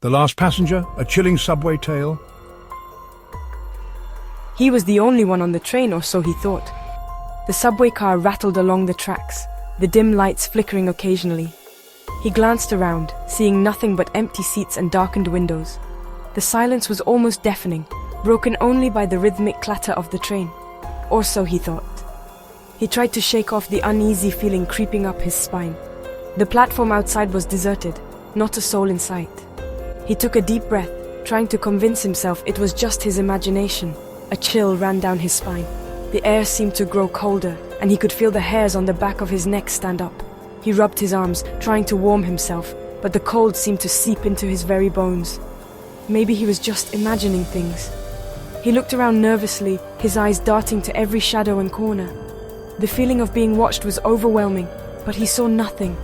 The last passenger, a chilling subway tale. He was the only one on the train, or so he thought. The subway car rattled along the tracks, the dim lights flickering occasionally. He glanced around, seeing nothing but empty seats and darkened windows. The silence was almost deafening, broken only by the rhythmic clatter of the train. Or so he thought. He tried to shake off the uneasy feeling creeping up his spine. The platform outside was deserted, not a soul in sight. He took a deep breath, trying to convince himself it was just his imagination. A chill ran down his spine. The air seemed to grow colder, and he could feel the hairs on the back of his neck stand up. He rubbed his arms, trying to warm himself, but the cold seemed to seep into his very bones. Maybe he was just imagining things. He looked around nervously, his eyes darting to every shadow and corner. The feeling of being watched was overwhelming, but he saw nothing.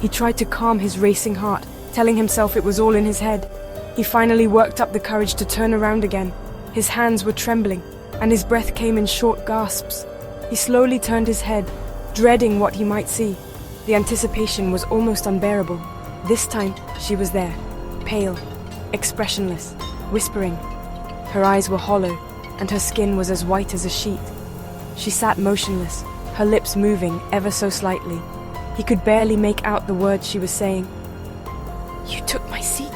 He tried to calm his racing heart, telling himself it was all in his head. He finally worked up the courage to turn around again. His hands were trembling, and his breath came in short gasps. He slowly turned his head, dreading what he might see. The anticipation was almost unbearable. This time, she was there, pale, expressionless, whispering. Her eyes were hollow, and her skin was as white as a sheet. She sat motionless, her lips moving ever so slightly. He could barely make out the words she was saying. "You took my seat."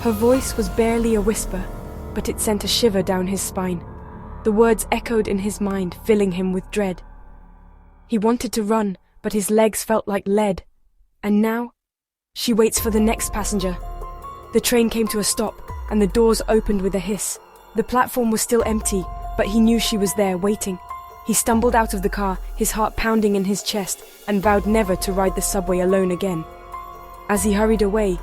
Her voice was barely a whisper, but it sent a shiver down his spine. The words echoed in his mind, filling him with dread. He wanted to run, but his legs felt like lead. And now, she waits for the next passenger. The train came to a stop, and the doors opened with a hiss. The platform was still empty, but he knew she was there, waiting. He stumbled out of the car, his heart pounding in his chest, and vowed never to ride the subway alone again. As he hurried away,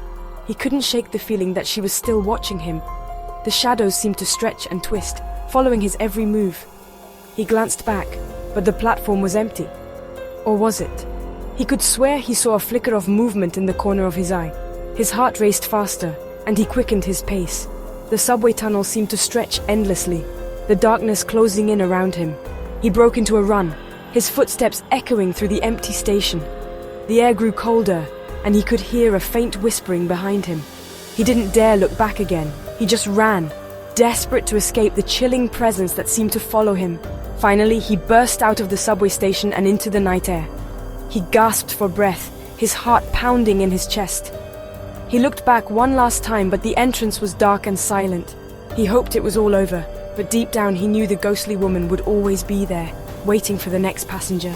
he couldn't shake the feeling that she was still watching him. The shadows seemed to stretch and twist, following his every move. He glanced back, but the platform was empty. Or was it? He could swear he saw a flicker of movement in the corner of his eye. His heart raced faster, and he quickened his pace. The subway tunnel seemed to stretch endlessly, the darkness closing in around him. He broke into a run, his footsteps echoing through the empty station. The air grew colder, and he could hear a faint whispering behind him. He didn't dare look back again. He just ran, desperate to escape the chilling presence that seemed to follow him. Finally, he burst out of the subway station and into the night air. He gasped for breath, his heart pounding in his chest. He looked back one last time, but the entrance was dark and silent. He hoped it was all over, but deep down he knew the ghostly woman would always be there, waiting for the next passenger.